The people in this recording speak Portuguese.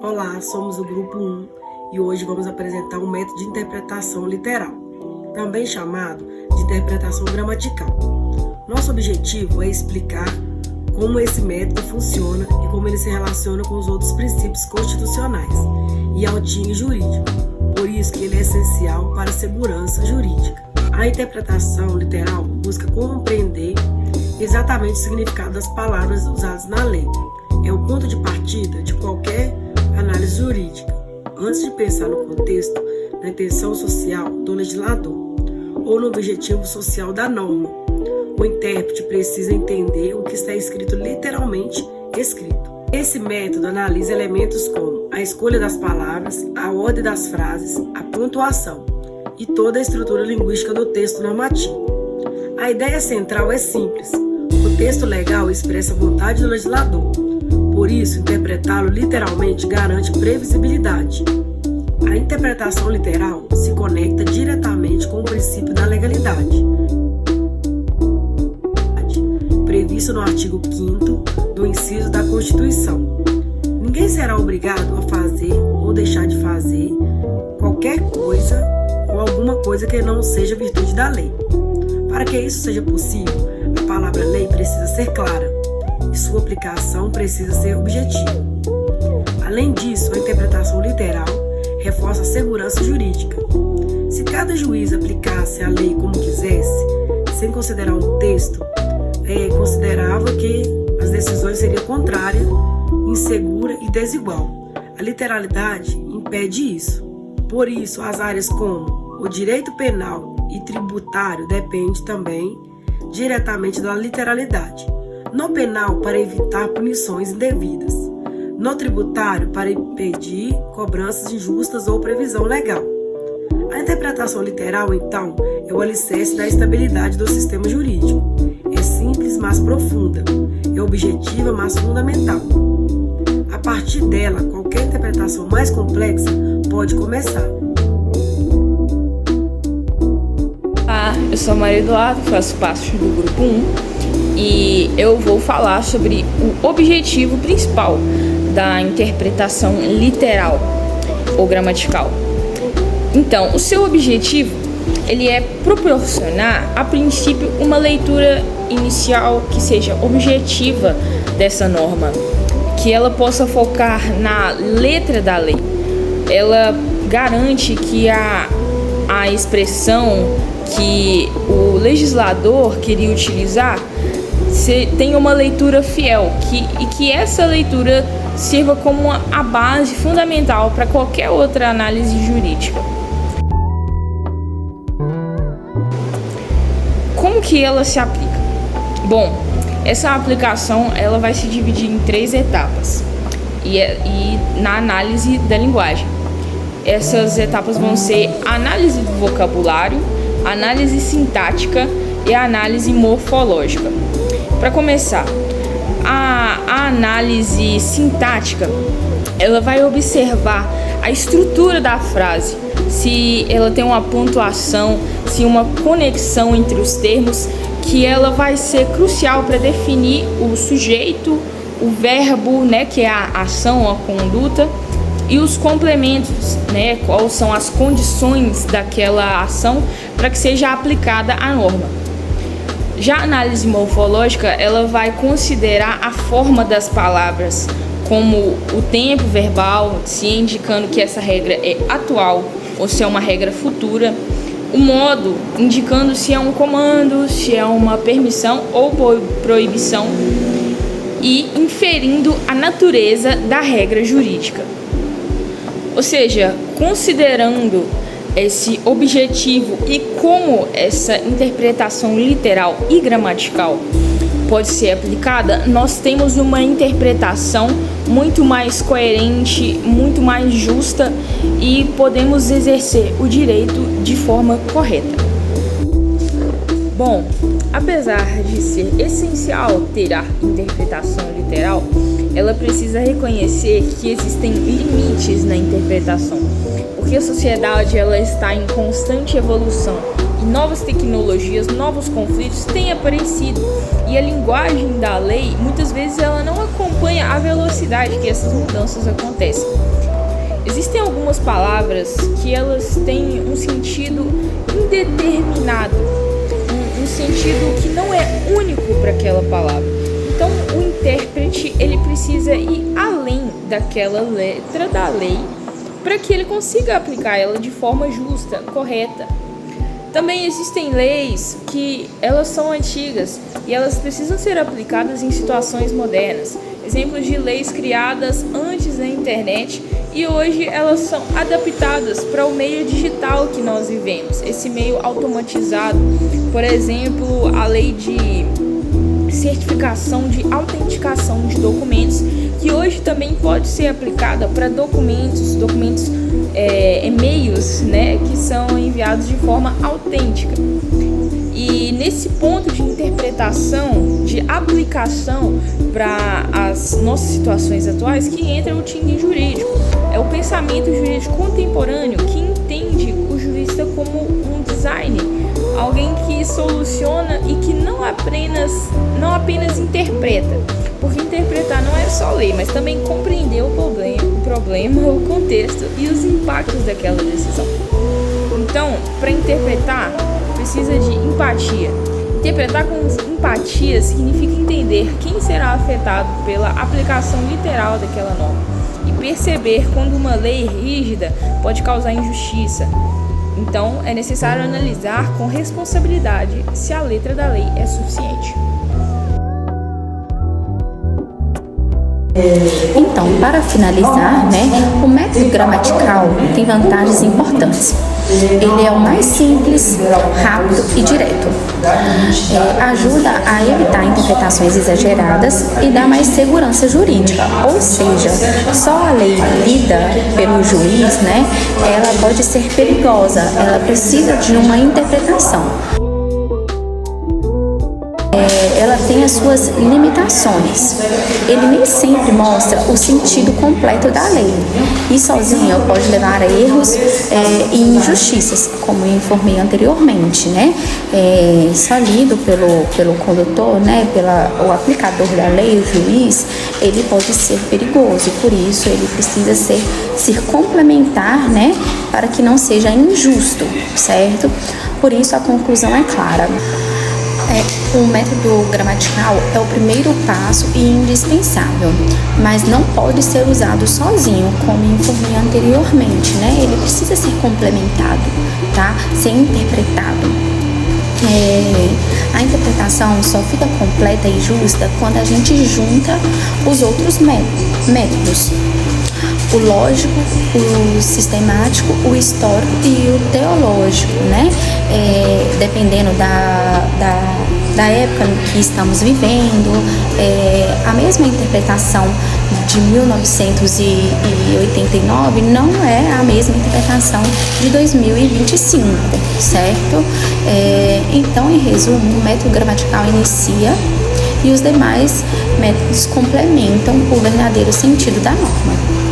Olá, somos o Grupo 1 e hoje vamos apresentar um método de interpretação literal, também chamado de interpretação gramatical. Nosso objetivo é explicar como esse método funciona e como ele se relaciona com os outros princípios constitucionais e ao time jurídico, por isso que ele é essencial para a segurança jurídica. A interpretação literal busca compreender exatamente o significado das palavras usadas na lei. É o ponto de partida de qualquer análise jurídica, antes de pensar no contexto, na intenção social do legislador ou no objetivo social da norma. O intérprete precisa entender o que está escrito literalmente escrito. Esse método analisa elementos como a escolha das palavras, a ordem das frases, a pontuação e toda a estrutura linguística do texto normativo. A ideia central é simples. O texto legal expressa a vontade do legislador. Por isso, interpretá-lo literalmente garante previsibilidade. A interpretação literal se conecta diretamente com o princípio da legalidade, previsto no artigo 5º do inciso da Constituição. Ninguém será obrigado a fazer ou deixar de fazer qualquer coisa ou alguma coisa que não seja virtude da lei. Para que isso seja possível, a palavra lei precisa ser clara e sua aplicação precisa ser objetiva. Além disso, a interpretação literal reforça a segurança jurídica. Se cada juiz aplicasse a lei como quisesse, sem considerar o texto, considerava que as decisões seriam contrárias, insegura e desigual. A literalidade impede isso. Por isso, as áreas como o direito penal e tributário dependem também diretamente da literalidade. No penal, para evitar punições indevidas. No tributário, para impedir cobranças injustas ou previsão legal. A interpretação literal, então, é o alicerce da estabilidade do sistema jurídico. É simples, mas profunda. É objetiva, mas fundamental. A partir dela, qualquer interpretação mais complexa pode começar. Olá, eu sou a Maria Eduardo, faço parte do Grupo 1 e eu vou falar sobre o objetivo principal da interpretação literal ou gramatical. Então, o seu objetivo ele é proporcionar, a princípio, uma leitura inicial que seja objetiva dessa norma, que ela possa focar na letra da lei. Ela garante que a expressão que o legislador queria utilizar tenha uma leitura fiel e que essa leitura sirva como a base fundamental para qualquer outra análise jurídica. Como que ela se aplica? Bom, essa aplicação ela vai se dividir em 3 etapas e na análise da linguagem. Essas etapas vão ser a análise do vocabulário, a análise sintática e a análise morfológica. Para começar, a análise sintática ela vai observar a estrutura da frase, se ela tem uma pontuação, se uma conexão entre os termos, que ela vai ser crucial para definir o sujeito, o verbo, que é a ação, a conduta, e os complementos, quais são as condições daquela ação para que seja aplicada a norma. Já a análise morfológica, ela vai considerar a forma das palavras, como o tempo verbal, se indicando que essa regra é atual ou se é uma regra futura, o modo, indicando se é um comando, se é uma permissão ou proibição, e inferindo a natureza da regra jurídica. Ou seja, considerando esse objetivo e como essa interpretação literal e gramatical pode ser aplicada, nós temos uma interpretação muito mais coerente, muito mais justa e podemos exercer o direito de forma correta. Bom, apesar de ser essencial ter a interpretação literal, ela precisa reconhecer que existem limites na interpretação, porque porque a sociedade ela está em constante evolução e novas tecnologias, novos conflitos têm aparecido, e a linguagem da lei muitas vezes ela não acompanha a velocidade que essas mudanças acontecem. Existem algumas palavras que elas têm um sentido indeterminado, um sentido que não é único para aquela palavra. Então o intérprete ele precisa ir além daquela letra da lei para que ele consiga aplicar ela de forma justa, correta. Também existem leis que elas são antigas e elas precisam ser aplicadas em situações modernas. Exemplos de leis criadas antes da internet e hoje elas são adaptadas para o meio digital que nós vivemos, esse meio automatizado. Por exemplo, a lei de certificação de autenticação de documentos, que hoje também pode ser aplicada para documentos, e-mails, né, que são enviados de forma autêntica. E nesse ponto de interpretação, de aplicação para as nossas situações atuais, que entra o thinking jurídico. É o pensamento jurídico contemporâneo que entende o jurista como um designer, alguém que soluciona e que não apenas interpreta, porque interpretar não é só ler, mas também compreender o problema, o contexto e os impactos daquela decisão. Então, para interpretar, precisa de empatia. Interpretar com empatia significa entender quem será afetado pela aplicação literal daquela norma e perceber quando uma lei rígida pode causar injustiça. Então, é necessário analisar com responsabilidade se a letra da lei é suficiente. Então, para finalizar, o método gramatical tem vantagens importantes. Ele é o mais simples, rápido e direto. Ajuda a evitar interpretações exageradas e dá mais segurança jurídica. Ou seja, só a lei lida pelo juiz, ela pode ser perigosa, ela precisa de uma interpretação. Ela tem as suas limitações. Ele nem sempre mostra o sentido completo da lei e sozinho pode levar a erros e injustiças, como eu informei anteriormente, só lido pelo condutor, o aplicador da lei, o juiz, ele pode ser perigoso e por isso ele precisa se complementar, para que não seja injusto, certo? Por isso a conclusão é clara. O método gramatical é o primeiro passo e indispensável, mas não pode ser usado sozinho, como informei anteriormente, Ele precisa ser complementado, ser interpretado. A interpretação só fica completa e justa quando a gente junta os outros métodos. O lógico, o sistemático, o histórico e o teológico, dependendo da época em que estamos vivendo. A mesma interpretação de 1989 não é a mesma interpretação de 2025, certo? Então, em resumo, o método gramatical inicia e os demais métodos complementam o verdadeiro sentido da norma.